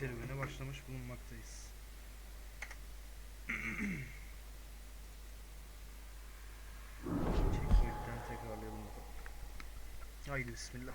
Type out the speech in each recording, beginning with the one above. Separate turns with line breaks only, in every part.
serüvene başlamış bulunmaktayız. Checkpoint'ten tekrarlayalım bakalım. Haydi bismillah.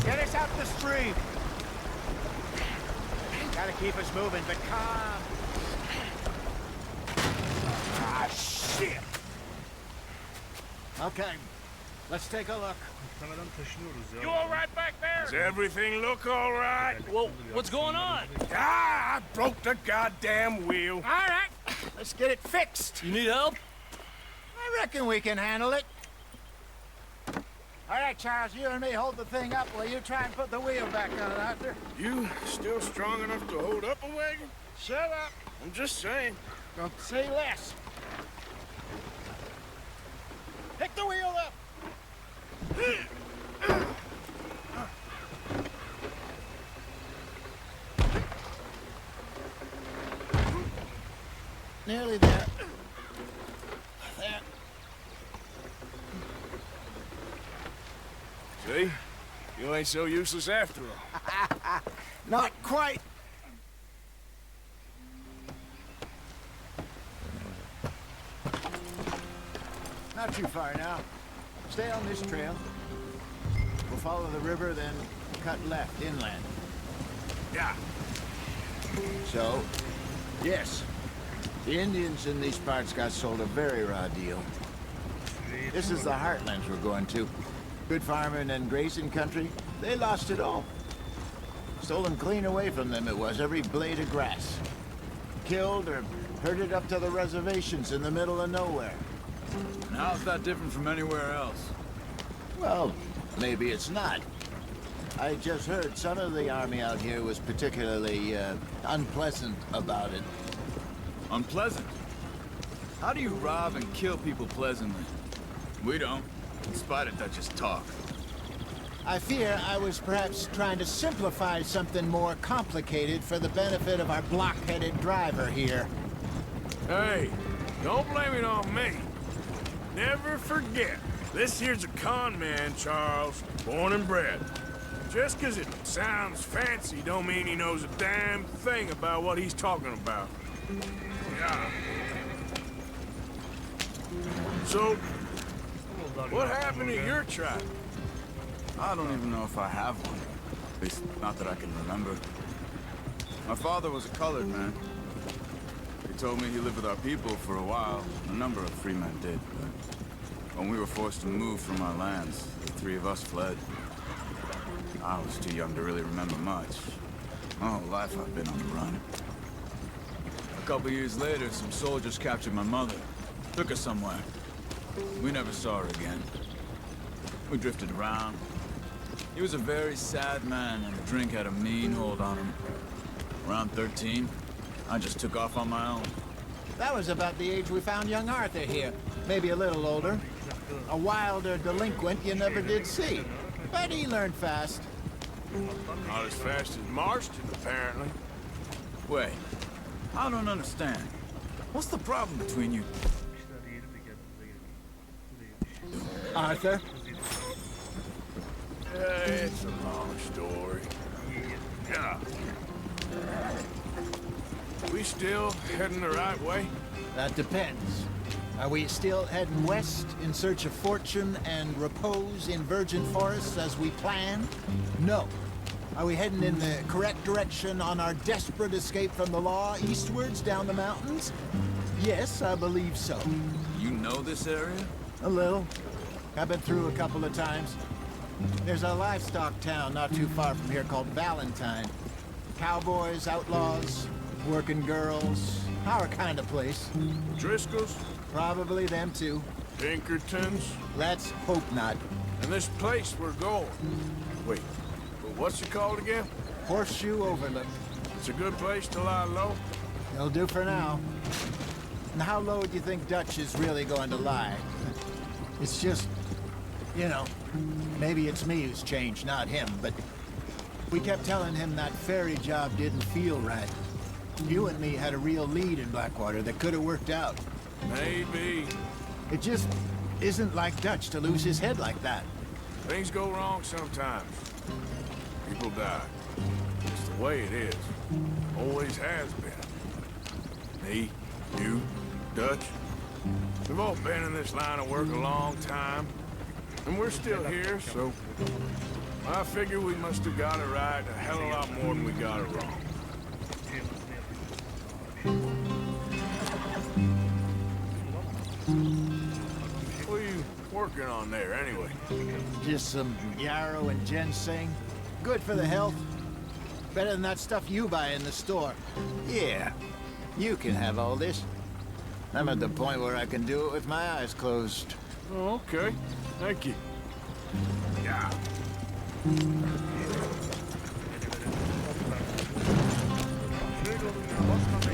Get us out the stream. Gotta keep us moving, but calm. Ah, shit. Okay, let's take a look.
Muhtemelen taşınıyoruz ya.
You all right back there?
Does everything look all right?
Well, what's going on?
Ah, I broke the goddamn wheel.
All right, let's get it fixed.
You need help?
I reckon we can handle it. All right, Charles, you and me hold the thing up while you try and put the wheel back on, Arthur.
You still strong enough to hold up a wagon?
Shut up.
I'm just saying.
Don't say less. Pick the wheel up. Nearly there. There.
See? You ain't so useless after all.
Not quite. Not too far now. Stay on this trail. We'll follow the river, then cut left inland.
Yeah.
So, yes, the Indians in these parts got sold a very raw deal. This is the heartlands we're going to. Good farming and grazing country, they lost it all. Stolen clean away from them it was, every blade of grass. Killed or herded up to the reservations in the middle of nowhere.
And how's that different from anywhere else?
Well, maybe it's not. I just heard some of the army out here was particularly, unpleasant about it.
Unpleasant? How do you rob and kill people pleasantly? We don't, in spite of that just talk.
I fear I was perhaps trying to simplify something more complicated for the benefit of our block-headed driver here.
Hey, don't blame it on me. Never forget, this here's a con man, Charles, born and bred. Just 'cause it sounds fancy don't mean he knows a damn thing about what he's talking about. Yeah. So, what happened to your tribe?
I don't even know if I have one. At least, not that I can remember. My father was a colored man. He told me he lived with our people for a while. A number of free men did, but when we were forced to move from our lands, the three of us fled. I was too young to really remember much. My whole life I've been on the run. A couple years later, some soldiers captured my mother. Took her somewhere. We never saw her again. We drifted around. He was a very sad man, and drink had a mean hold on him. Around 13, I just took off on my own.
That was about the age we found young Arthur here. Maybe a little older. A wilder delinquent you never did see. But he learned fast.
Not as fast as Marston, apparently.
Wait, I don't understand. What's the problem between you?
Arthur?
It's a long story. Yeah. We still heading the right way?
That depends. Are we still heading west in search of fortune and repose in virgin forests as we planned? No. Are we heading in the correct direction on our desperate escape from the law eastwards down the mountains? Yes, I believe so.
You know this area?
A little. I've been through a couple of times. There's a livestock town not too far from here called Valentine. Cowboys, outlaws, working girls. Our kind of place.
Driscoll's,
Probably them too.
Pinkertons,
Let's hope not.
and this place we're going. Wait, well, what's it called again?
Horseshoe Overlook.
It's a good place to lie low.
They'll do for now. And how low do you think Dutch is really going to lie? It's just, you know, maybe it's me who's changed, not him, but we kept telling him that ferry job didn't feel right. You and me had a real lead in Blackwater that could have worked out.
Maybe.
It just isn't like Dutch to lose his head like that.
Things go wrong sometimes. People die. It's the way it is. Always has been. Me, you, Dutch. We've all been in this line of work a long time. And we're still here, so I figure we must have got it right a hell of a lot more than we got it wrong. What are you working on there, anyway?
Just some yarrow and ginseng. Good for the health. Better than that stuff you buy in the store. Yeah, you can have all this. I'm at the point where I can do it with my eyes closed.
Oh, okay. Thank you. Yeah.
Şöyle oldu ya. Basma be.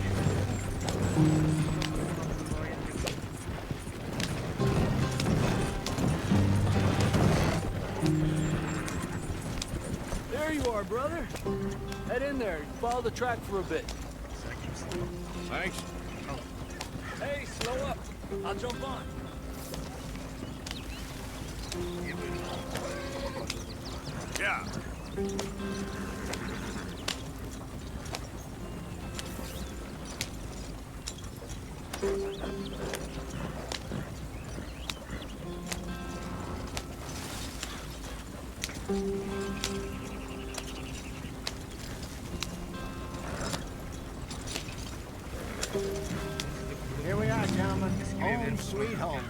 There you are, brother. Head in there. Follow the track for a bit.
Sen kimsin?
Thanks.
Hey, slow up. I'll jump on.
Niye böyle?
Yeah.
Here we are, gentlemen. Home sweet home.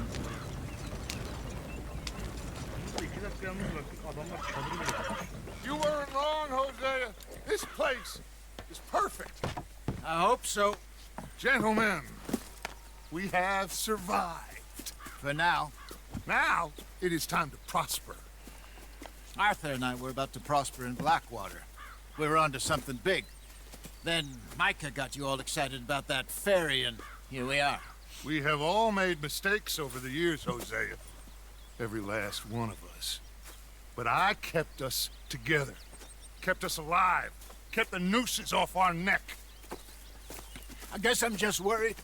Burada 2 dakika yalnız bıraktık. Adamlar çadırı bile tutmuş.
You weren't wrong, Hosea. This place is perfect.
I hope so.
Gentlemen, we have survived.
For now.
Now, it is time to prosper.
Arthur and I were about to prosper in Blackwater. We were onto something big. Then Micah got you all excited about that ferry, and here we are.
We have all made mistakes over the years, Hosea. Every last one of us. But I kept us together. Kept us alive. Kept the nooses off our neck.
I guess I'm just worried.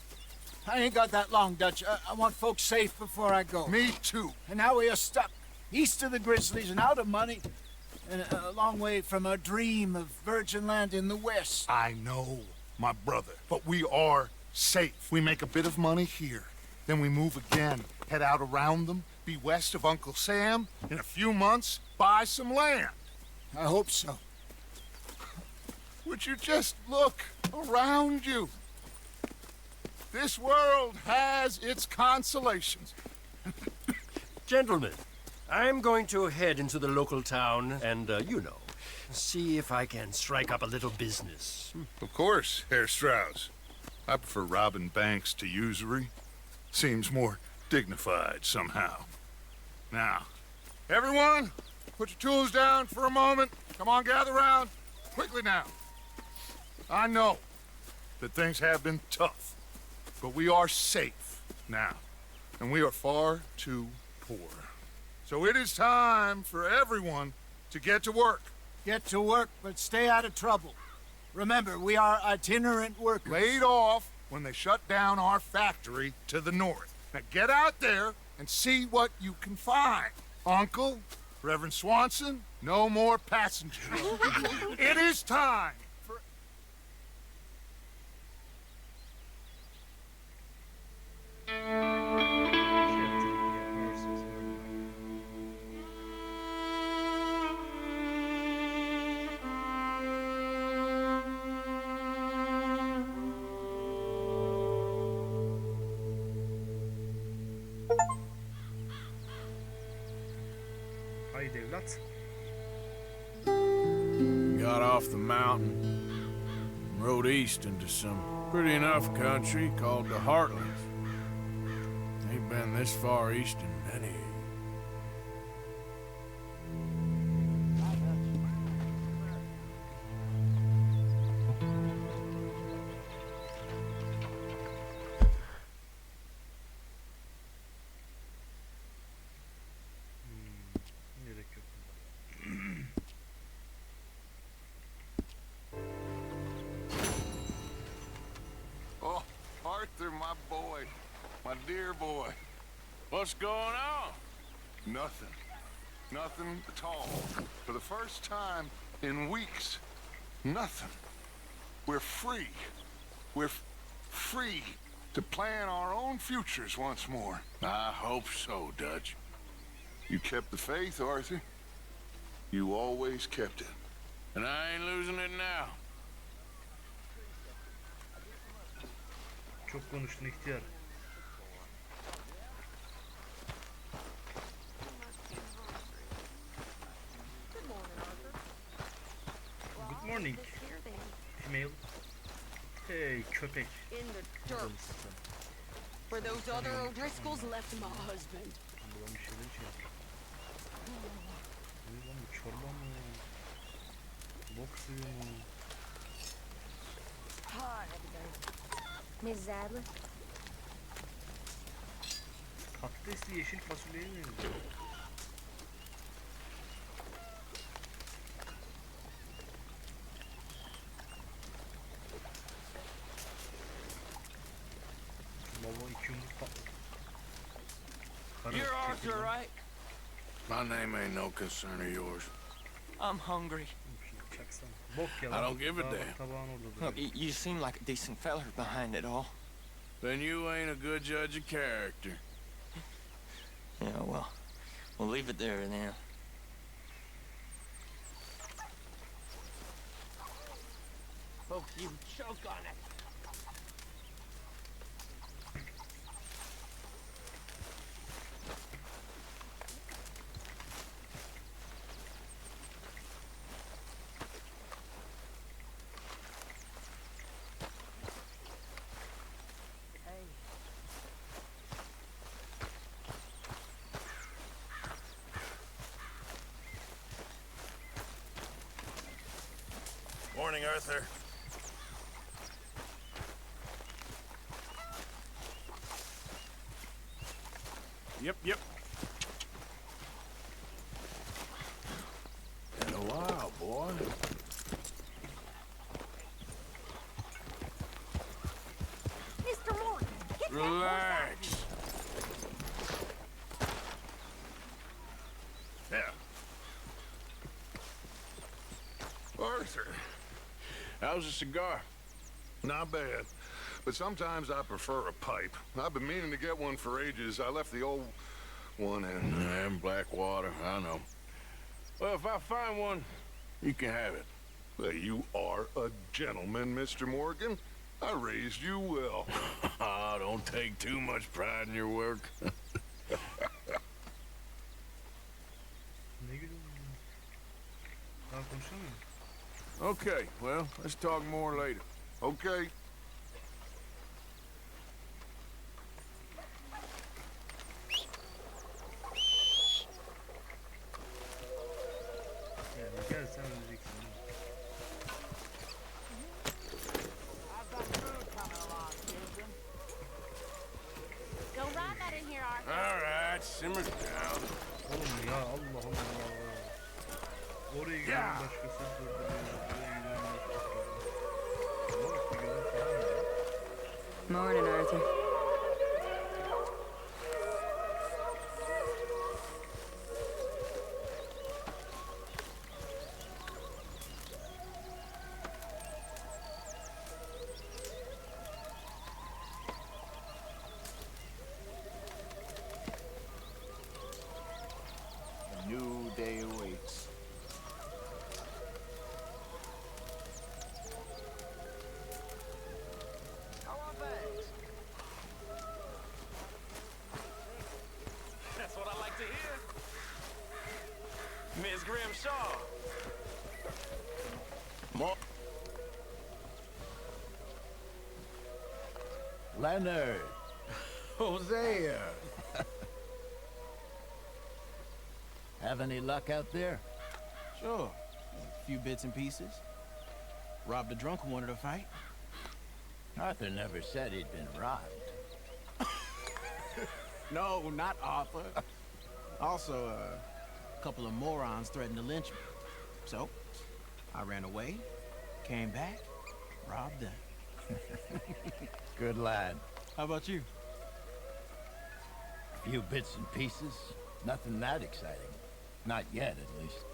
I ain't got that long, Dutch. I want folks safe before I go.
Me too.
And now we are stuck, east of the Grizzlies and out of money, and a long way from our dream of virgin land in the west.
I know, my brother. But we are safe. We make a bit of money here. Then we move again. Head out around them. Be west of Uncle Sam. In a few months, buy some land.
I hope so.
Would you just look around you? This world has its consolations.
Gentlemen, I'm going to head into the local town and, see if I can strike up a little business.
Of course, Herr Strauss. I prefer robbing banks to usury. Seems more dignified somehow. Now, everyone, put your tools down for a moment. Come on, gather round. Quickly now. I know that things have been tough, but we are safe now, and we are far too poor. So it is time for everyone to get to work.
Get to work, but stay out of trouble. Remember, we are itinerant workers.
Laid off when they shut down our factory to the north. Now get out there and see what you can find. Uncle, Reverend Swanson, no more passengers. It is time for...
Haydi evlat.
Got off the mountain, rode east into some pretty enough country called the Heartlands. Ain't been this far east in many.
Gerek yok.
Oh, Arthur, my boy. My dear boy.
What's going on?
Nothing. Nothing at all. For the first time in weeks, nothing. We're free. We're free to plan our own futures once more.
I hope so, Dutch.
You kept the faith, Arthur. You always kept it.
And I ain't losing it now.
Çok konuştun ihtiyar. Good morning. Female. Hey köpek.
In the dirt. Where those other O'Driscolls left my husband.
Buradan bir şeyler şey yapmış. Ne lan bu çorba mı? Bok suyu mu?
Hi,
Miss Zadler?
Patatesli yeşil fasulyeye benziyor. Baba iki yumurta.
You're Arthur, right?
My name ain't no concern of yours.
I'm hungry.
Çaksana. Bok ya.
I don't give a
Daha
damn.
Tabağın orada
Look,
duruyor.
you seem like a decent feller behind it all.
Then you ain't a good judge of character.
Yeah, well, we'll leave it there then. Oh, you choke on it.
Morning, Arthur. Yep. Been a while, boy.
Mr. Morgan, get
Relax. Yeah.
Arthur.
How's a cigar?
Not bad. But sometimes I prefer a pipe. I've been meaning to get one for ages. I left the old one in.
And Blackwater, I know. Well, if I find one, you can have it.
Well, you are a gentleman, Mr. Morgan. I raised you well.
Don't take too much pride in your work.
Ne güzel. Daha konuşamıyorum.
Okay, well, let's talk more later.
Okay.
Yani gel sen öleceksin.
Go right that in here, Arthur.
All right, simmer down.
Oğlum ya Allah Allah. Oraya giden
Ya.
başkası durduruyor. Buraya giden başkası durduruyor. Bak bir görev falan ya.
Morning, Arthur.
A new day awaits.
That's what I like to hear. Miss Grimshaw.
Leonard.
Hosea.
Have any luck out there?
Sure. A few bits and pieces. Robbed a drunk who wanted to fight.
Arthur never said he'd been robbed.
No, not Arthur. Also, a couple of morons threatened to lynch me. So, I ran away, came back, robbed them.
Good lad.
How about you?
A few bits and pieces. Nothing that exciting. Not yet, at least.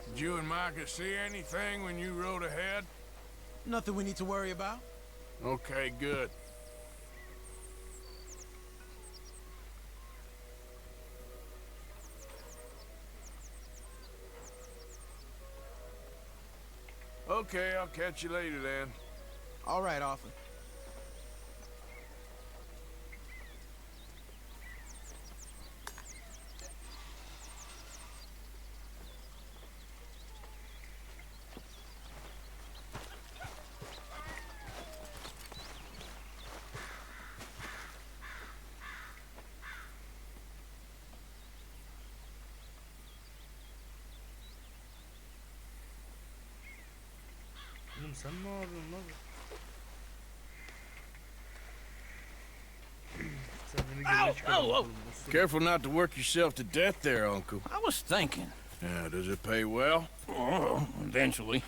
Did you and Micah see anything when you rode ahead?
Nothing we need to worry about.
Okay, good. Okay, I'll catch you later then.
All right, Arthur.
Oğlum sen ne yapıyorsun lan? Sen beni geriye çıkardın oğlum.
Careful not to work yourself to death there, Uncle.
I was thinking.
Yeah, does it pay well?
Oh, eventually.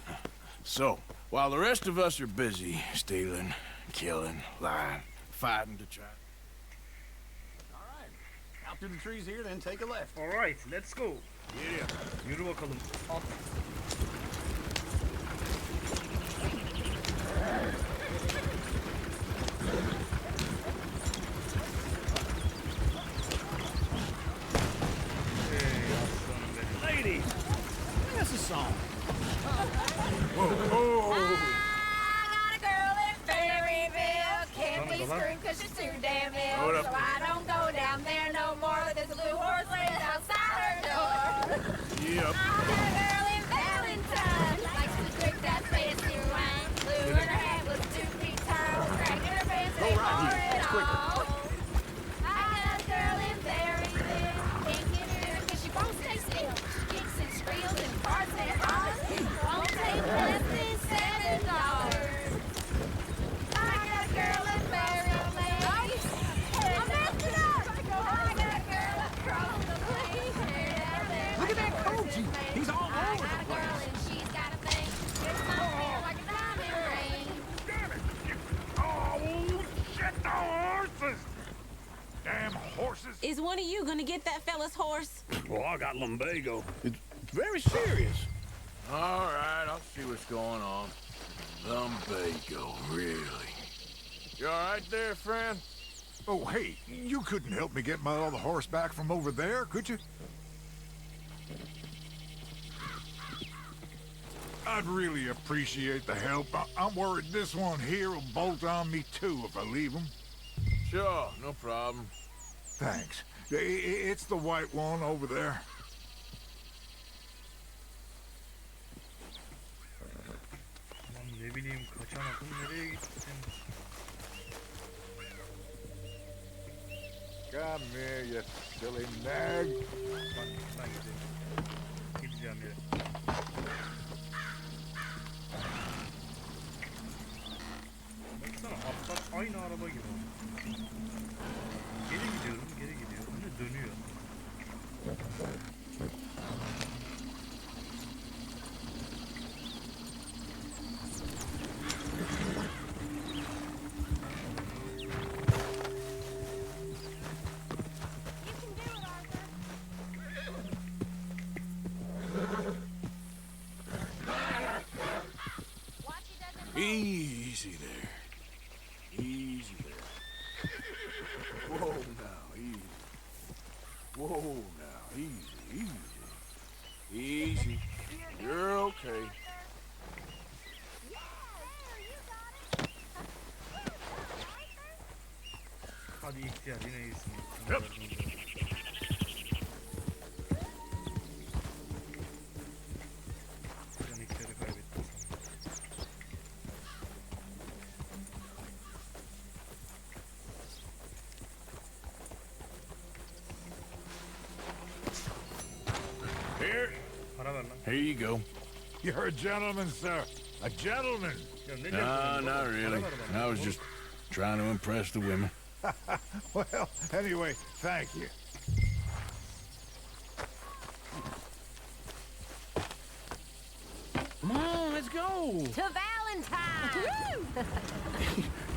So, while the rest of us are busy stealing, killing, lying, fighting to try...
All right. Out through the trees here, then take a left.
Alright, let's go.
Yeah.
Yürü bakalım. At. Ladies!
That's a song.
Whoa, whoa.
I got a girl in Fairyville. Can't be screwed 'cause she's too damn
Hold
ill.
up.
So I don't go down there no more. There's a blue horse laying outside her door.
Yep.
I got a girl in Valentine. Likes to drink that fancy wine. Blue in her hat with 2 feet tall. Cracking her pants and pour it all. I got a girl in Fairyville. Can't get her 'cause she won't stay still. She kicks and squeals and farts and hollers. Won't take less than $7. I got a girl in Maryland. I messed it up. I got a girl across the place.
Look at that Koji. He's all
I
over
got
the
a girl
place.
and she's got a thing. It's my feel like a diamond ring.
Damn it! Oh, shit, the horses! Damn horses!
Is one of you gonna get that fella's horse?
Well, I got lumbago.
It's very serious. All right, I'll see what's going on. Lumbago, really? You all right there, friend?
Oh, hey, you couldn't help me get my other horse back from over there, could you? I'd really appreciate the help. I'm worried this one here will bolt on me too if I leave him.
Sure, no problem.
Thanks. It's the white one over there.
Lan ne bileyim kaçan akım nereye gittin?
Come here, you silly nag.
Bak ben gideyim. Gideceğim yere. Aynı araba gibi oldu. Geri gidiyorum, geri gidiyorum. Yine dönüyor.
Easy there. Easy there. Whoa now, easy. Whoa now, easy, easy. Easy. You're okay.
Hadi ihtiyar yine iyisin.
Yep.
Sen ihtiyarı kaybettin.
Here.
Para ver lan.
Here you go.
You're a gentleman, sir. A gentleman.
Ya ne
No,
diyorsun?
not really.
Para ver bana.
I was just trying to impress the women.
Well, anyway, thank you.
Come on, let's go.
To Valentine!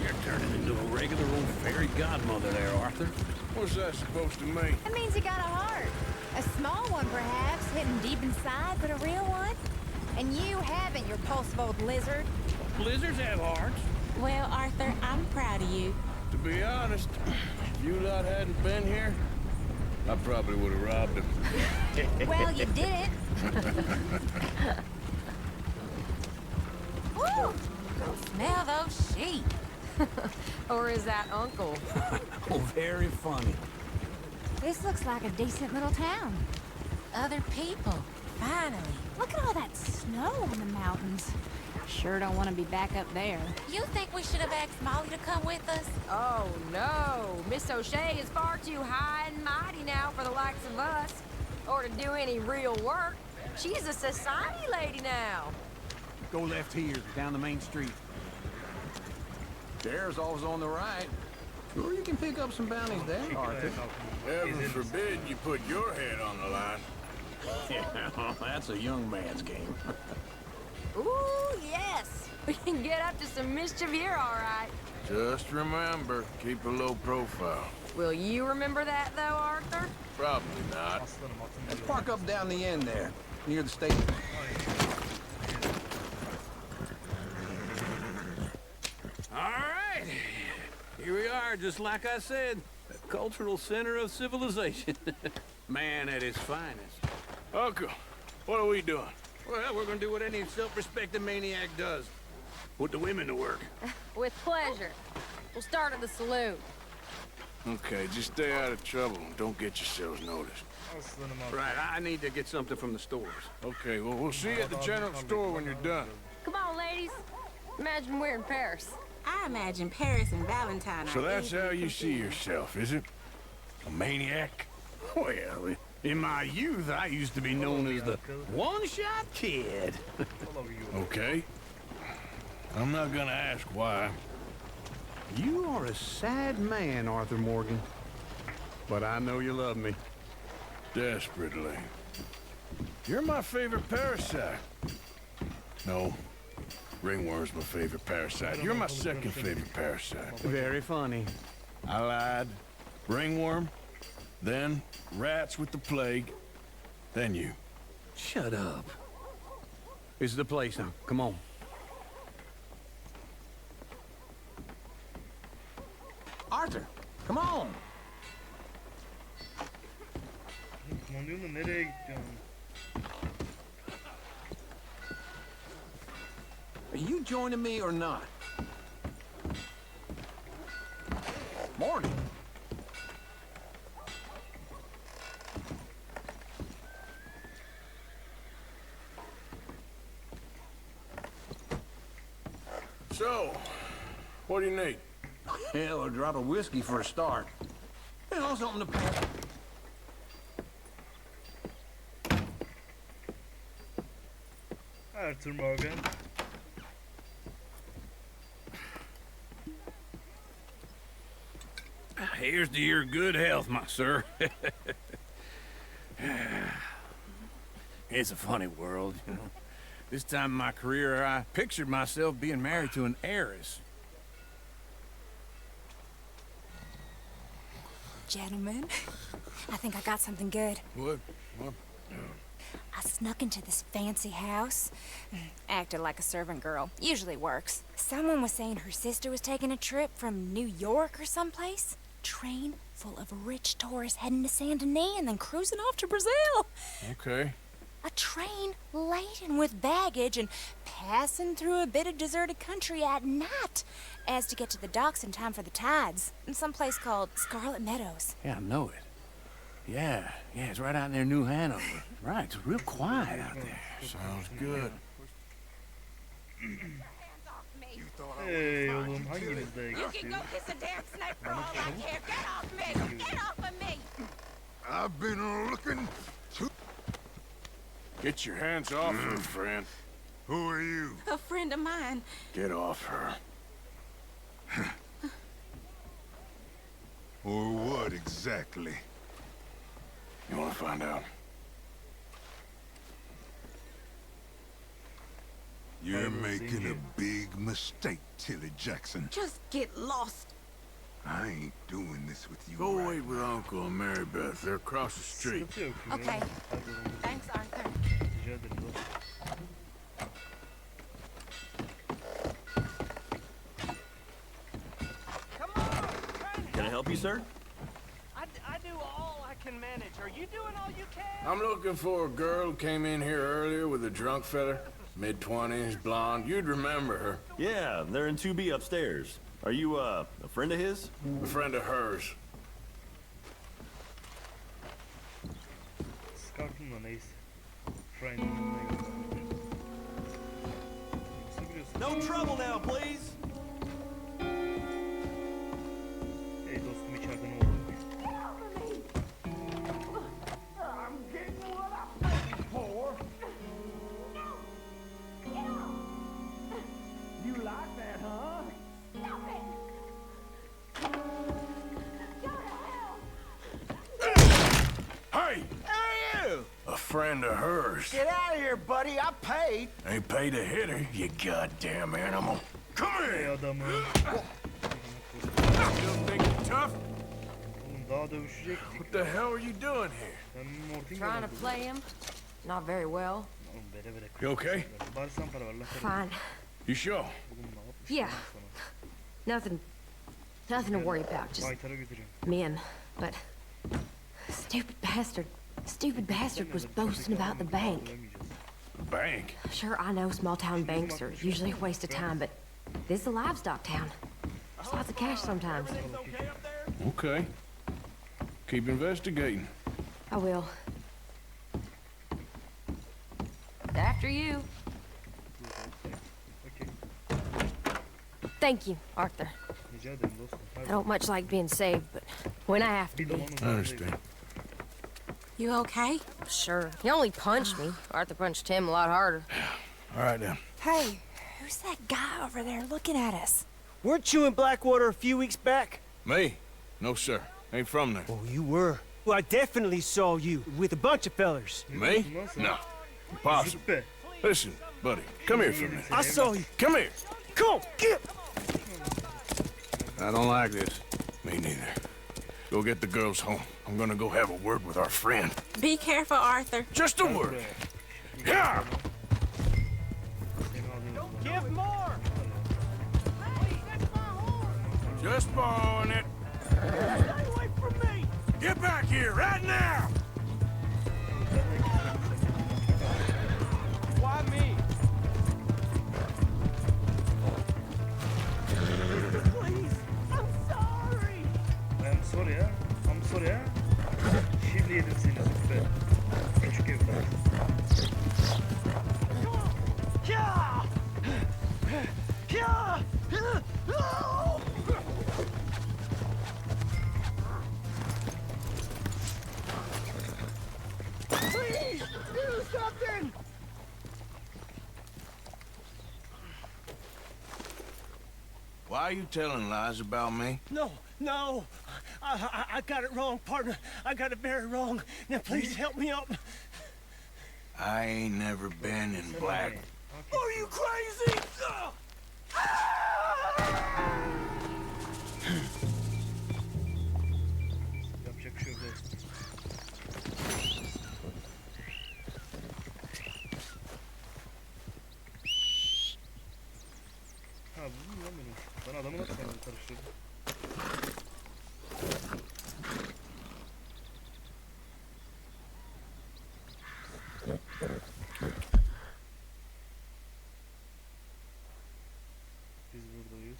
You're turning into a regular old fairy godmother there, Arthur.
What's that supposed to mean?
That means you got a heart. A small one, perhaps, hidden deep inside, but a real one. And you haven't, you repulsive old lizard.
Blizzards have hearts.
Well, Arthur, I'm proud of you.
To be honest, if you lot hadn't been here, I probably would have robbed him.
Well, you did it. Woo! Go smell those sheep. Or is that Uncle?
Oh, very funny.
This looks like a decent little town. Other people, finally. Look at all that snow on the mountains. Sure don't want to be back up there.
You think we should have asked Molly to come with us?
Oh, no. Miss O'Shea is far too high and mighty now for the likes of us. Or to do any real work. She's a society lady now.
Go left here, down the main street.
There's always on the right. Sure, you can pick up some bounties there, Arthur.
Heaven forbid you put your head on the line.
Yeah, that's a young man's game.
Ooh, yes. We can get up to some mischief here, all right.
Just remember, keep a low profile.
Will you remember that, though, Arthur?
Probably not.
Aslanım atın.
Let's park up down the end there, near the station. All right. Here we are, just like I said. The cultural center of civilization. Man at his finest.
Uncle, what are we doing?
Well, we're gonna do what any self-respecting maniac does. Put the women to work.
With pleasure. We'll start at the saloon.
Okay, just stay out of trouble and don't get yourselves noticed.
Aslanım atın.
Right, I need to get something from the stores.
Okay, well, we'll see you at the general store when you're done.
Come on, ladies. Imagine we're in Paris.
I imagine Paris and Valentine
So
are
that's
easy.
how you see yourself, is it? A maniac?
Well, in my youth, I used to be known as the one-shot kid.
Okay. I'm not gonna ask why.
You are a sad man, Arthur Morgan. But I know you love me.
Desperately. You're my favorite parasite. No. Ringworm's my favorite parasite. You're my second favorite parasite.
Very funny.
I lied. Ringworm, then rats with the plague, then you.
Shut up. This is the place now. Come on. Arthur, come on.
Kumandiyon da nereye gidiyorsun?
Are you joining me or not? Morgan.
So, what do you need?
Hell, a drop of whiskey for a start. You know, something to pass.
Arthur Morgan.
Here's to your good health, my sir. It's a funny world, you know. This time in my career, I pictured myself being married to an heiress.
Gentlemen, I think I got something good.
What?
I snuck into this fancy house. Acted like a servant girl. Usually works. Someone was saying her sister was taking a trip from New York or someplace. Train full of rich tourists heading to Saint Denis and then cruising off to Brazil.
Okay.
A train laden with baggage and passing through a bit of deserted country at night as to get to the docks in time for the tides in some place called Scarlet Meadows.
Yeah, I know it. Yeah, it's right out near New Hanover. Right, it's real quiet out there.
Sounds good.
Hey oğlum hanginiz de
You can
istiyor?
go kiss a damn snake for all I care. Get off me! Get off of me!
I've been looking to...
Get your hands off her, friend.
Who are you?
A friend of mine.
Get off her.
Or what exactly?
You want to find out?
You're making a big mistake, Tilly Jackson.
Just get lost.
I ain't doing this with you.
Go
right
wait with Uncle and Mary Beth. They're across the street.
Sıkıntı yok.
Okay.
Hadi oğlum.
Thanks, Arthur.
Rica ederim dostum.
Can I help you, sir?
I do all I can manage. Are you doing all you can?
I'm looking for a girl who came in here earlier with a drunk fella. Mid-20s, blonde. You'd remember her.
Yeah, they're in 2B upstairs. Are you, a friend of his?
A friend of hers.
Scarf'ın da neyse. Friend'ın da neyse. Nasıl biliyorsun?
No trouble now, please.
Hey dostum içeride ne oldu?
Hey! A friend of hers.
Get out of here, buddy. I paid.
Ain't paid to hit her, you goddamn animal. Come
Hey
here!
adamı.
Still think you're tough?
Oğlum daha dövüşecektik.
What the hell are you doing here?
Sen Morty'nin
Trying to play him? Not very well.
Oğlum bere bere.
You okay?
Bari sen para ver lan.
Fine.
You sure?
Oğlum ne yapmış
Yeah.
sana?
Nothing to worry about. Just
Baytara götüreyim.
men. But stupid bastard was boasting about the bank.
Bank?
Sure, I know small town banks are usually a waste of time, but this is a livestock town. There's lots of cash sometimes.
Okay. Keep investigating.
I will. After you.
Okay.
Thank you, Arthur.
Rica ederim dostum.
I don't much like being saved, but when I have to
Bir
be.
zamanın
I understand.
You okay?
Sure. He only punched me. Arthur punched him a lot harder.
All right, then.
Hey, who's that guy over there looking at us?
Weren't you in Blackwater a few weeks back?
Me? No, sir. Ain't from there.
Oh, you were. Well, I definitely saw you with a bunch of fellers.
Me? No. Impossible.
Züppe.
Listen, buddy. Come here for a minute.
I saw you.
Come here.
Come on, get.
I don't like this. Me neither. Go get the girls home. I'm gonna go have a word with our friend.
Be careful, Arthur.
Just a word. Yeah!
Give more.
Just borrowing it.
Stay away from me.
Get back here right now!
Why me? Please, I'm sorry.
I'm sorry ha. I'm sorry ha. Şimdi yedim seni Züppe. Küçük evlat.
Yeah. Yeah. No. Please, do something.
Why are you telling lies about me?
No,
No, I got it wrong, partner. I got it very wrong. Now please help me up.
I ain't never been in black.
Are you crazy?
Yapacak bir şey yok dostum. Ha bu mu lan benim? Ben adamı nasıl karıştırdım? Biz buradayız.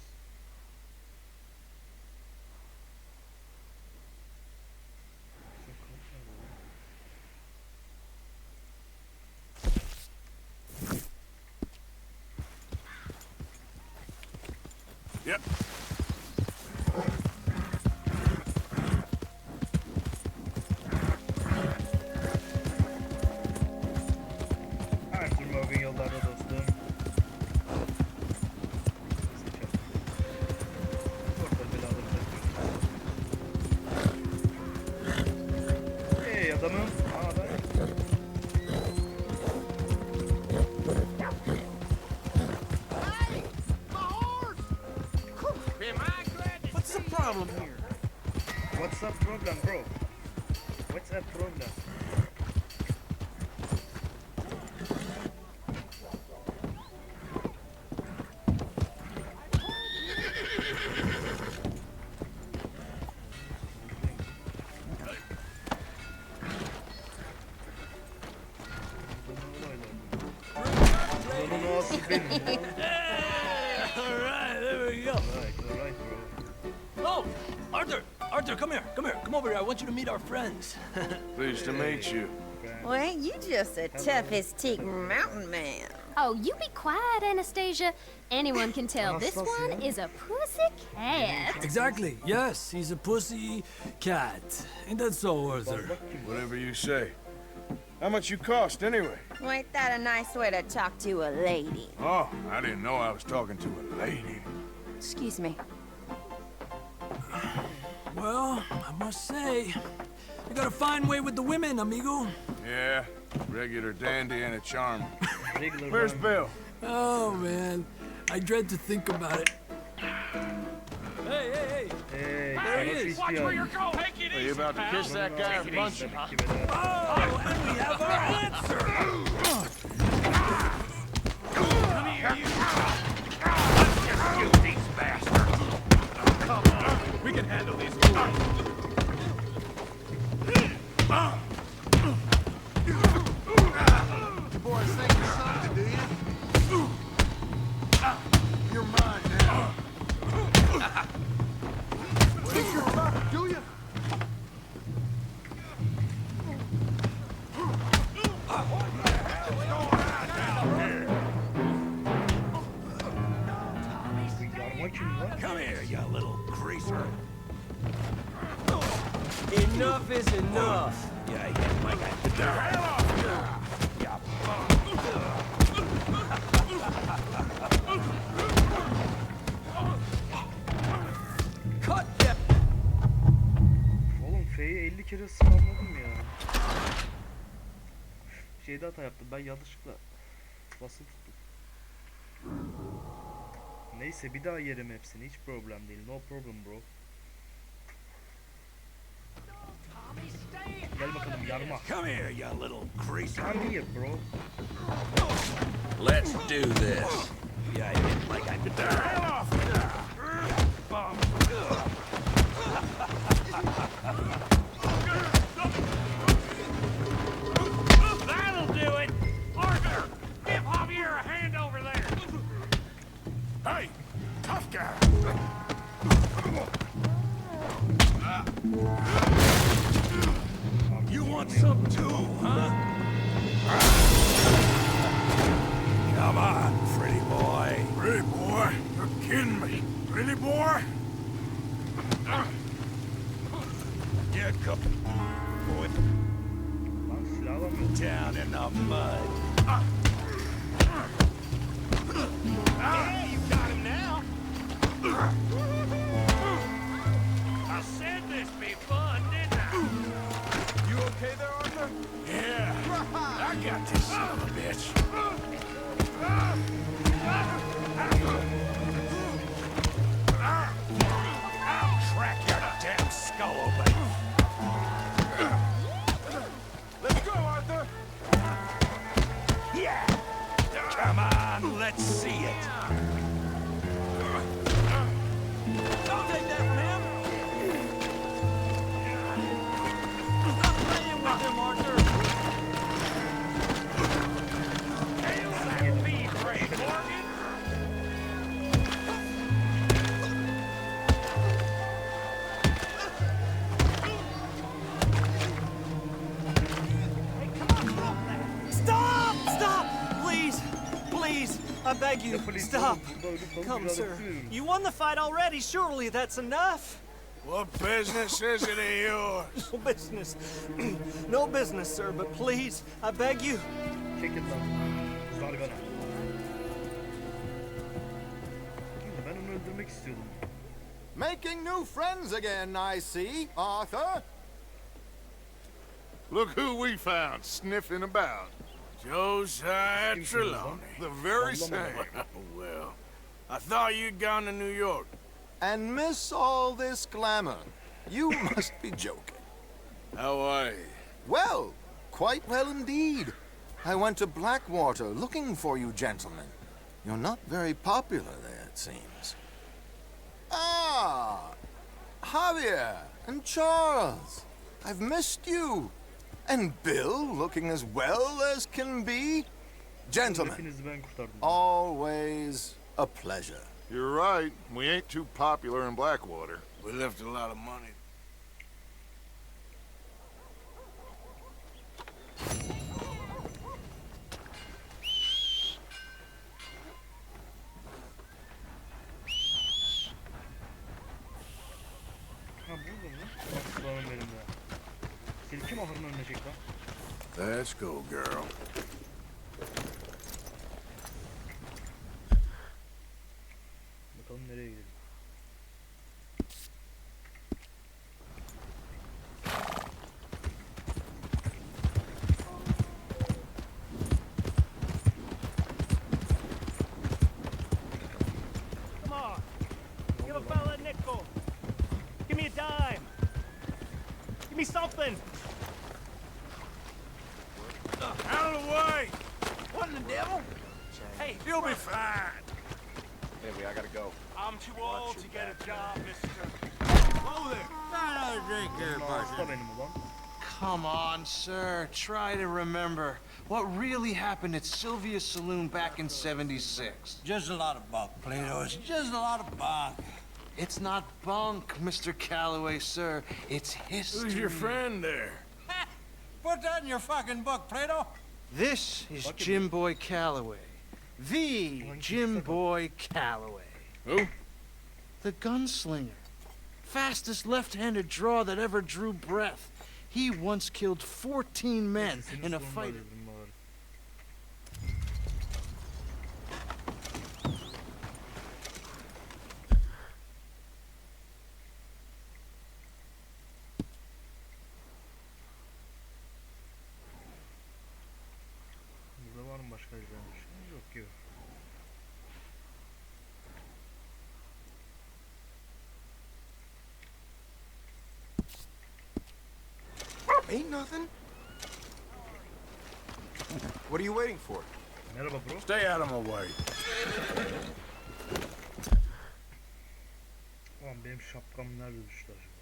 Yep.
Her türlü o gün yollarda dostum. Seçelim. Orta belaları takıyoruz. Hey adamım. Aa ben.
What's the problem here?
What's up problem bro? What's up problem?
Alright, there we go.
Alright, bro.
Oh, Arthur! Arthur, come here, come here. Come over here. I want you to meet our friends.
Pleased to meet you.
Well, ain't you just the toughest teak mountain man?
Oh, you be quiet, Anastasia. Anyone can tell this one is a pussy cat.
Exactly. Yes, he's a pussy cat. Ain't that so, Arthur?
Whatever you say. How much you cost, anyway?
Well, ain't that a nice way to talk to a lady?
Oh, I didn't know I was talking to a lady.
Excuse me.
Well, I must say, you got a fine way with the women, amigo.
Yeah, regular dandy and a charm.
Regular
Where's
man.
Bill?
Oh, man. I dread to think about it. Hey, hey, hey.
Hey,
There he is.
Watch where you're
Are you about to kiss that guy and punch him?
Oh, and we have our answer.
Come here, you. Let's these bastards. Come on, we can handle these fools.
You boys think you're something, do you? You're mine now. Think you're about, do you?
Come here, you little greaser.
Enough is enough.
Yeah, yeah, my guy. Get the hell off
Cut that.
Oğlum F'yi 50 kere spamladım ya. Şeyde hata yaptım. Ben yanlışlıkla basılı tuttum. Neyse bir daha yerim hepsini. Hiç problem değil. No problem bro. Gel bakalım yarma.
Come here, you little greaser.
Come here bro.
Let's do this. Yeah, like I could. Get the hell off That'll do it. Arthur, give Javier a hand over there.
Hey, tough guy.
You want some too, huh? Come on, pretty boy.
Pretty boy, you're kidding me. Pretty boy?
Yeah, come. Boy. Down in the mud. Yeah, you got him now. skull open.
Let's go, Arthur!
Yeah! Come on, let's see it. Don't take that from him! Stop playing with him, Arthur! Hail that feed, Ray Morgan!
Stop! Stop! Please! Please! I beg you, stop! Come, sir. You won the fight already. Surely that's enough.
What business is it of yours?
No business. No business, sir, but please, I beg you.
Çekil lan. Zargana. Ben onu öldürmek istiyordum.
Making new friends again, I see, Arthur.
Look who we found sniffing about.
Josiah Trelawney.
The very same.
Well, I thought you'd gone to New York.
And miss all this glamour. You must be joking.
How are you?
Well, quite well indeed. I went to Blackwater looking for you gentlemen. You're not very popular there, it seems. Ah, Javier and Charles. I've missed you. And Bill looking as well as can be. Gentlemen, always a pleasure.
You're right. We ain't too popular in Blackwater.
We left a lot of money.
Ha burada mı? Aslanım benim de. Seni kim ahırın önüne çek lan?
Let's go, girl.
Bakalım nereye gidelim.
Come on. Give a fella a nickel. Give me a dime. Give me something.
Out of the way!
What in the devil?
Hey,
You'll be fine.
Baby, I gotta go.
I'm too old to get a job, mister.
Whoa there! Another drink here,
Hasta
partner.
benim ulan.
Come on, sir. Try to remember what really happened at Sylvia's Saloon back in '76.
Just a lot of bunk, Plato. It's just a lot of bunk.
It's not bunk, Mr. Calloway, sir. It's history.
Who's your friend there?
Put that in your fucking book, Plato.
This is Jim Boy Calloway. The Jim Boy Calloway.
Who?
The gunslinger. Fastest left-handed draw that ever drew breath. He once killed 14 men in a fight.
Burada var mı başka güzel bir şey? Yok yok.
Ain't nothing. What are you waiting for?
Merhaba bro.
Stay out of my way.
Ulan benim şapkam nerede düştü acaba?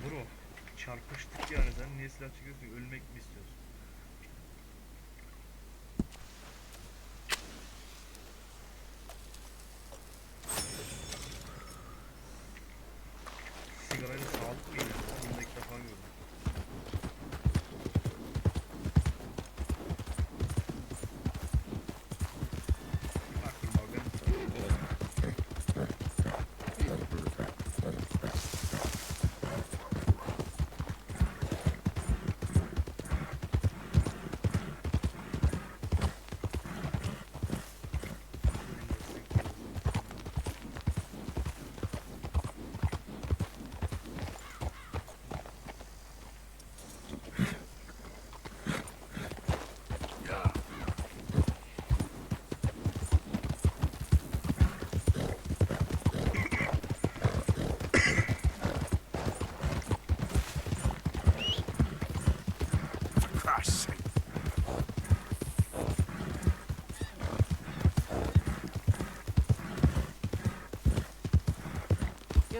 Bro, çarpıştık yani. Sen niye silah çekiyorsun? Ölmek mi istiyorsun? Sigarayla sağlıklı yine. Bunu ilk defa gördüm. Bakayım abi.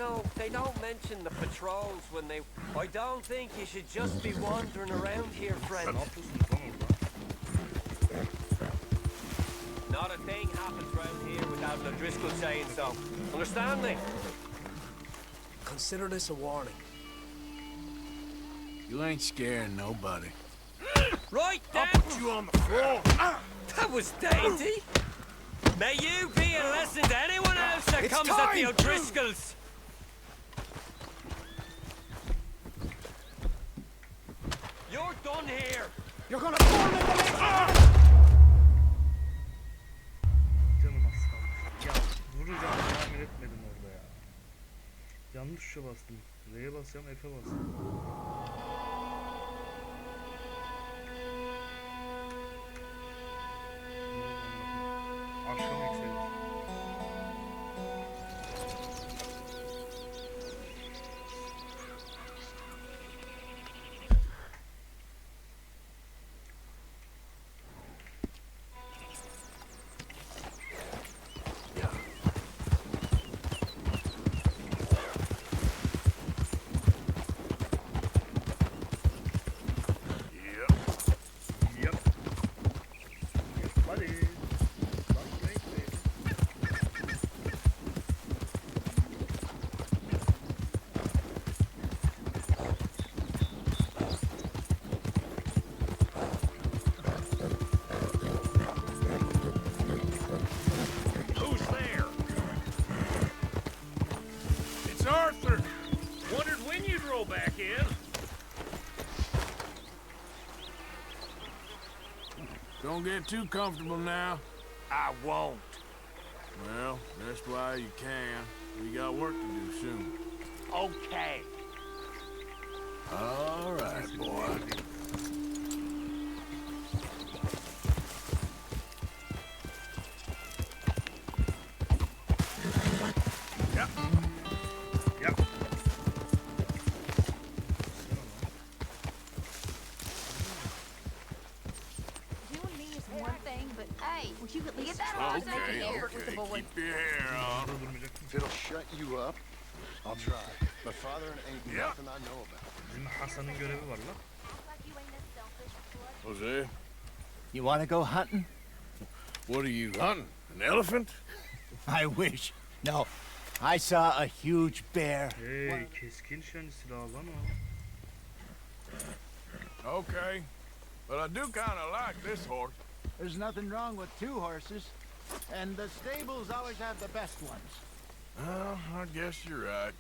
know, they don't mention the patrols when they... I don't think you should just be wandering around here, friend. Not a thing happens round here without an O'Driscoll saying so. Understand me?
Consider this a warning.
You ain't scaring nobody.
Right then!
I'll put you on the floor.
That was dainty! May you be a lesson to anyone else that comes at the O'Driscolls! You're done here!
You're gonna fall in the
Canım az kalmış. Ya vuracağım tahmin etmedim orada ya. Yanlış tuşa bastım. R'ye basacağım, F'e bastım. Akşam ekseyiz.
Don't get too comfortable now.
I won't.
Well, rest while you can. We got work to do soon.
Okay.
All right, boy.
Yep. Yep.
Doing me is one thing, but hey, would you at least
that
try
horse
to make
naked
it
here.
effort with the boy?
Keep your hair on.
If it'll shut you up, I'll try. My father ain't nothing I know about.
Bizim Hasan'ın görevi var lan.
Jose,
You want to go hunting?
what are you hunting? An elephant?
I wish. No, I saw a huge bear.
Hey, keskin nişancı silahı lan o.
Okay, but I do kind of like this horse.
There's nothing wrong with two horses, and the stables always have the best ones.
Well, I guess you're right.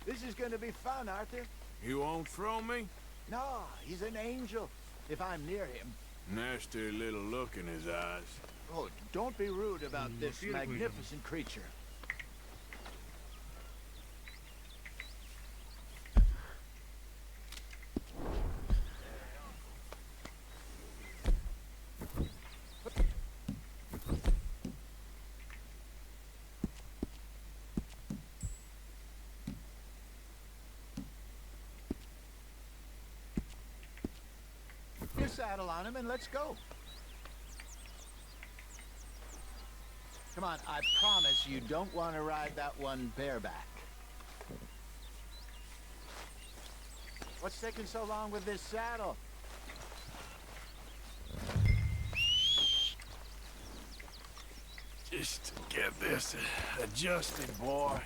This is going to be fun, Arthur.
You won't throw me?
No, he's an angel, if I'm near him.
Nasty little look in his eyes.
Oh, don't be rude about this magnificent creature. Your saddle on him and let's go. Come on, I promise you don't want to ride that one bareback. What's taking so long with this saddle?
Just to get this adjusted, boy.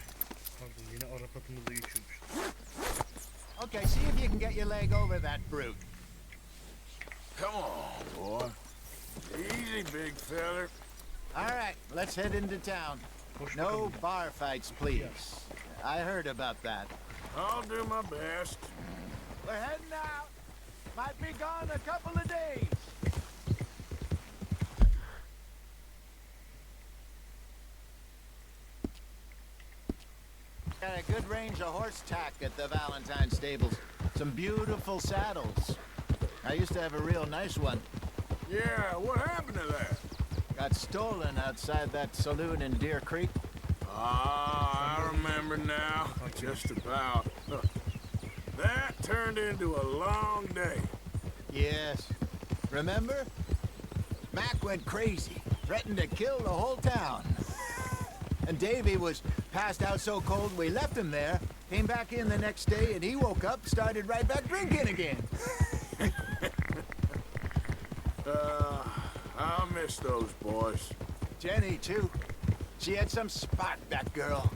Pardon, yine Arap atımızda geçiyormuş.
Okay, see if you can get your leg over that brute.
Come on, boy. Easy, big feller.
All right, let's head into town. No bar fights, please. I heard about that.
I'll do my best.
We're heading out. Might be gone a couple of days. Got a good range of horse tack at the Valentine stables. Some beautiful saddles. I used to have a real nice one.
Yeah, what happened to that?
Got stolen outside that saloon in Deer Creek.
Ah, I remember now. Just about. That turned into a long day.
Yes. Remember? Mac went crazy. Threatened to kill the whole town. And Davy was passed out so cold we left him there, came back in the next day, and he woke up, started right back drinking again.
I'll miss those boys.
Jenny, too. She had some spot, that girl.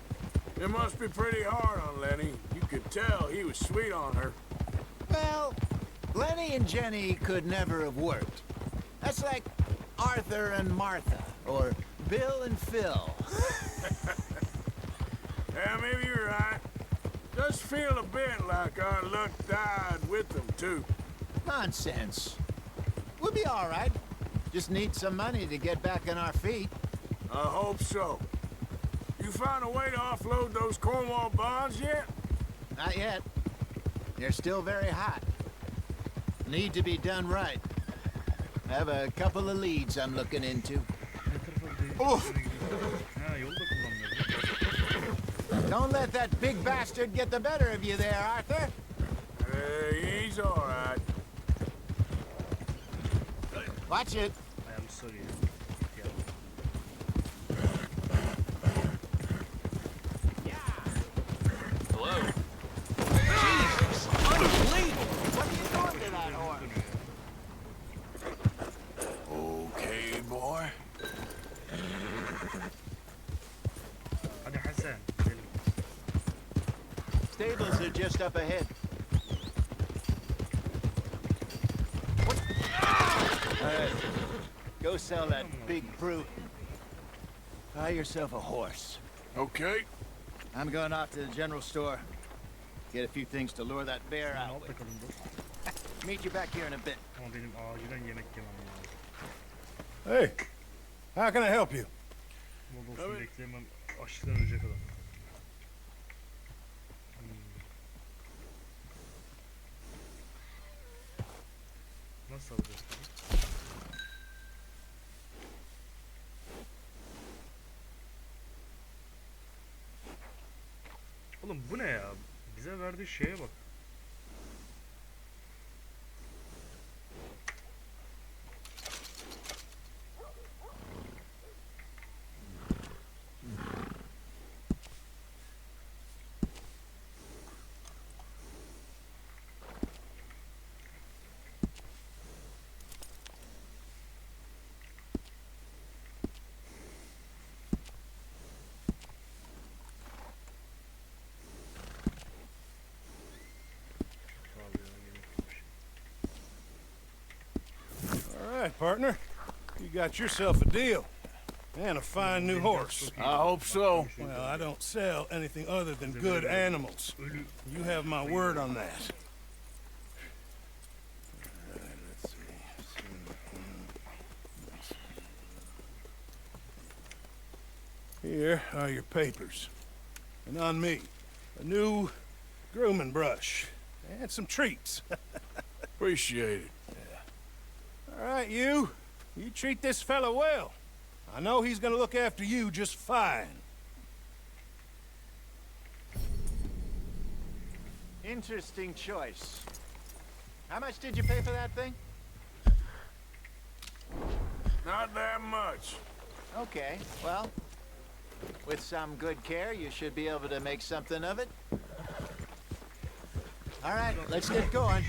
It must be pretty hard on Lenny. You could tell he was sweet on her.
Well, Lenny and Jenny could never have worked. That's like Arthur and Martha, or Bill and Phil.
Yeah, maybe you're right. Does feel a bit like our luck died with them, too.
Nonsense. We'll be all right. Just need some money to get back on our feet.
I hope so. You found a way to offload those Cornwall bonds yet?
Not yet. They're still very hot. Need to be done right. I have a couple of leads I'm looking into.
Ha, yolda kullanmıyor.
Don't let that big bastard get the better of you there, Arthur.
He's all right.
Watch it.
I am sorry.
Hello. Jesus, unbelievable.
What are you doing to that horse?
Okay, boy.
Hadi Hasan.
Stables are just up ahead. All right. Go sell that big brute. Buy yourself a horse.
Okay.
I'm going off to the general store. Get a few things to lure that bear out with. Meet you back here in a bit.
Ama benim acilen yemek yemem lazım.
Hey, how can I help you?
Bol olsun bekleyemem. Açlıktan ölecek adam. Nasıl alacağız? Oğlum bu ne ya? Bize verdiği şeye bak.
All right, partner. You got yourself a deal. And a fine new horse.
I hope so.
Well, I don't sell anything other than good animals. You have my word on that. All right, let's see. Here are your papers. And on me, a new grooming brush. And some treats.
Appreciate it.
All right, you treat this fella well. I know he's gonna look after you just fine.
Interesting choice. How much did you pay for that thing?
Not that much.
Okay, well, with some good care, you should be able to make something of it. All right, let's get going.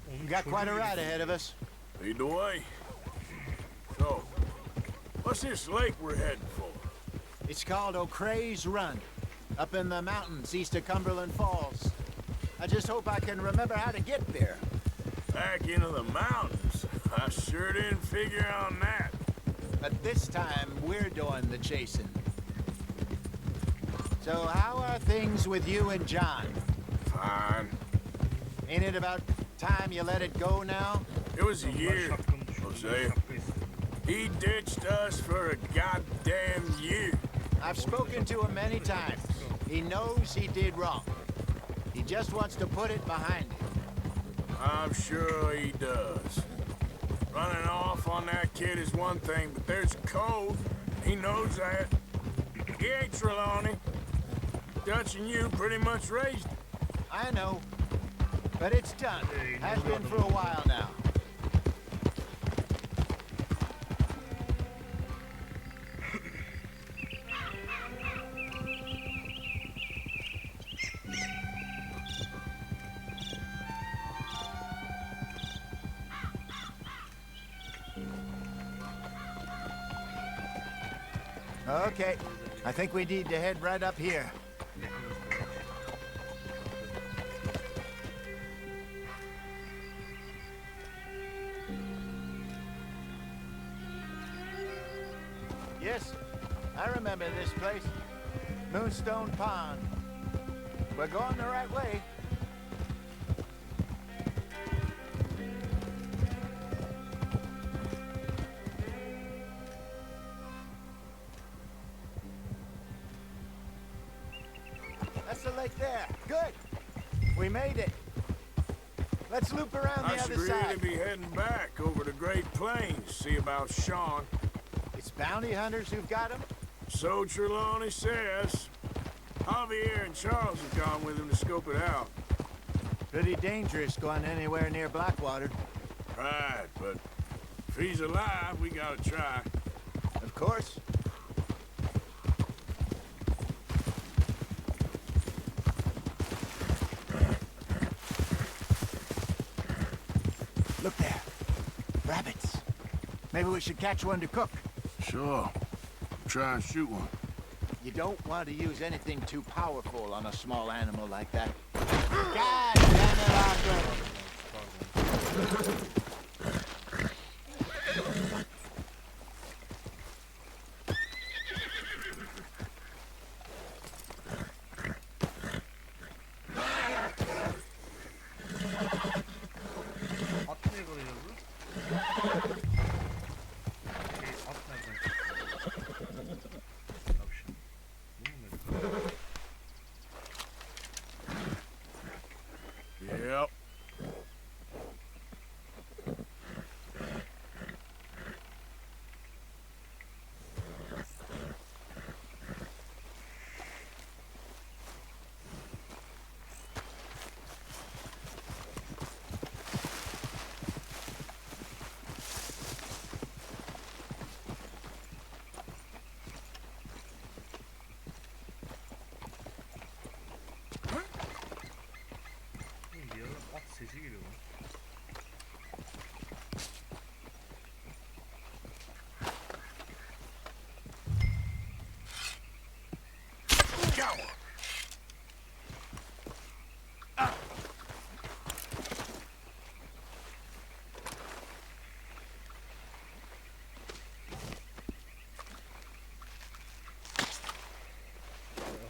We've got quite a ride ahead of us.
Lead the way. So, what's this lake we're heading for?
It's called O'Creagh's Run, up in the mountains east of Cumberland Falls. I just hope I can remember how to get there.
Back into the mountains? I sure didn't figure on that.
But this time, we're doing the chasing. So how are things with you and John?
Fine.
Ain't it about time you let it go now?
It was a year, Jose. He ditched us for a goddamn year.
I've spoken to him many times. He knows he did wrong. He just wants to put it behind him.
I'm sure he does. Running off on that kid is one thing, but there's a code. He knows that. He ain't Trelawney. Dutch and you pretty much raised him.
I know. But it's done. Has been for a while now. Okay, I think we need to head right up here. Yes, I remember this place. Moonstone Pond. We're going the right way. That's the lake there. Good. We made it. Let's loop around the
I should
other
really
side.
be heading back over the Great Plains, see about Sean.
It's bounty hunters who've got him?
So Trelawney says. Javier and Charles have gone with him to scope it out.
Pretty dangerous going anywhere near Blackwater.
Right, but if he's alive, we gotta try.
Of course. Look there. Rabbits. Maybe we should catch one to cook.
Sure. Try and shoot one.
You don't want to use anything too powerful on a small animal like that. God damn it, Arthur!
At niye kalıyor bu? At nereden çıktı? Tavşan. Bu mu böyle?
Yep.
Bir yerden at sesi geliyor lan.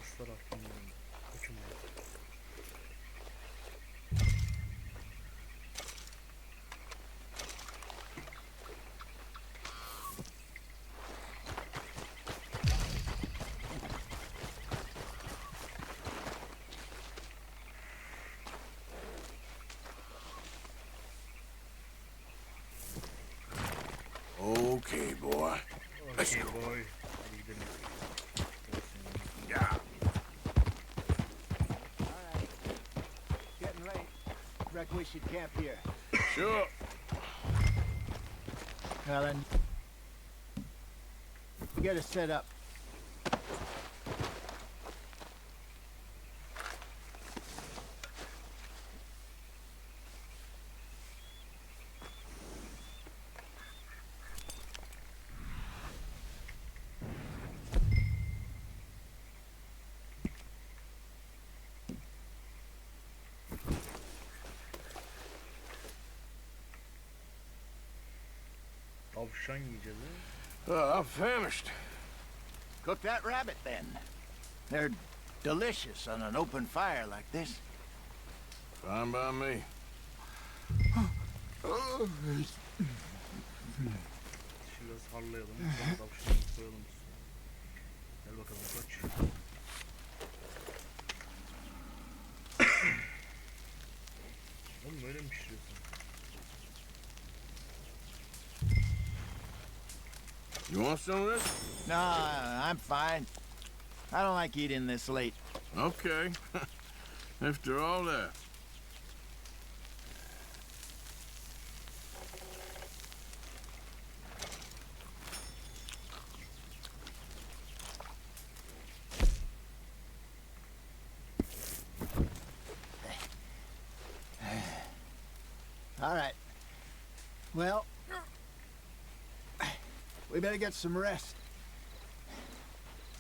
Aslar aklımda. Koçum ya.
Okay, boy. Let's
Okay
go.
boy. Hadi gidelim.
Yeah.
Alright. Getting late. Reckon we should camp here.
Sure.
Well then, get us set up.
Tavşan yiyeceğiz
I'm famished.
Cook that rabbit then. They're delicious on an open fire like this.
Fine by me.
Biraz harlayalım. Sonra tavşanı koyalım üstüne. Gel bakalım koç. Oğlum böyle mi pişiriyorsun?
You want some of this?
No, I'm fine. I don't like eating this late.
Okay. After all that.
All right. Well, we better get some rest.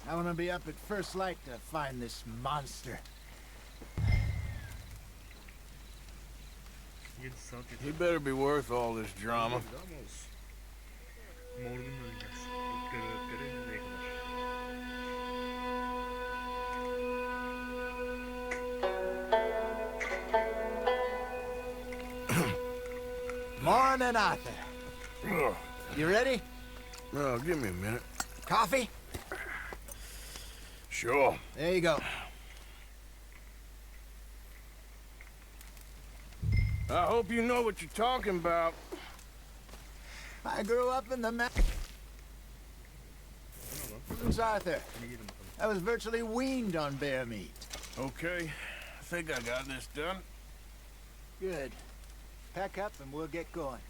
I want to be up at first light to find this monster.
7 saat yeter.
He better be worth all this drama.
Ama olsun. Morgun döneceğiz. Göre nereye kadar?
Morning, Arthur. You ready?
Well, give me a minute.
Coffee?
Sure.
There you go.
I hope you know what you're talking about.
I grew up in the mountains, Arthur. I was virtually weaned on bear meat.
Okay, I think I got this done.
Good. Pack up and we'll get going.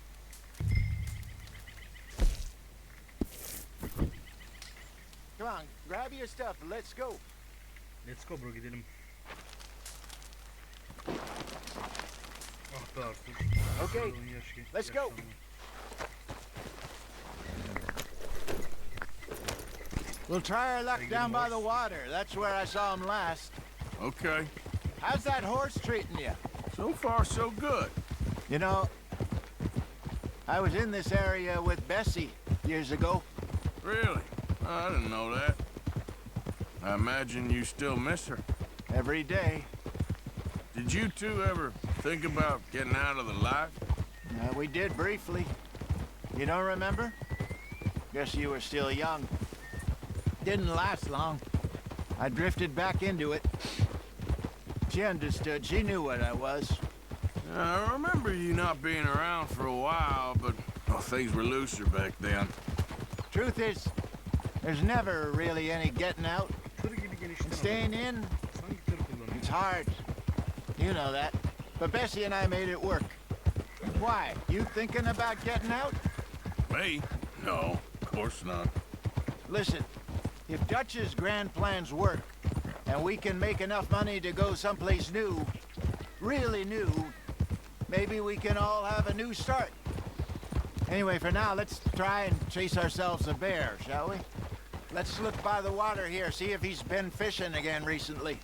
Come on, grab your stuff and let's go.
Let's go bro, gidelim. Ah be Arthur.
Okay, let's go. We'll try our luck down by the water. That's where I saw him last.
Okay.
How's that horse treating you?
So far, so good.
You know, I was in this area with Bessie years ago.
Really? I didn't know that. I imagine you still miss her.
Every day.
Did you two ever think about getting out of the life?
We did briefly. You don't remember? Guess you were still young. Didn't last long. I drifted back into it. She understood. She knew what I was.
I remember you not being around for a while, but things were looser back then.
Truth is, there's never really any getting out. And staying in, it's hard. You know that. But Bessie and I made it work. Why? You thinking about getting out?
Me? No, of course not.
Listen, if Dutch's grand plans work, and we can make enough money to go someplace new, really new, maybe we can all have a new start. Anyway, for now, let's try and chase ourselves a bear, shall we? Let's look by the water here, see if he's been fishing again recently.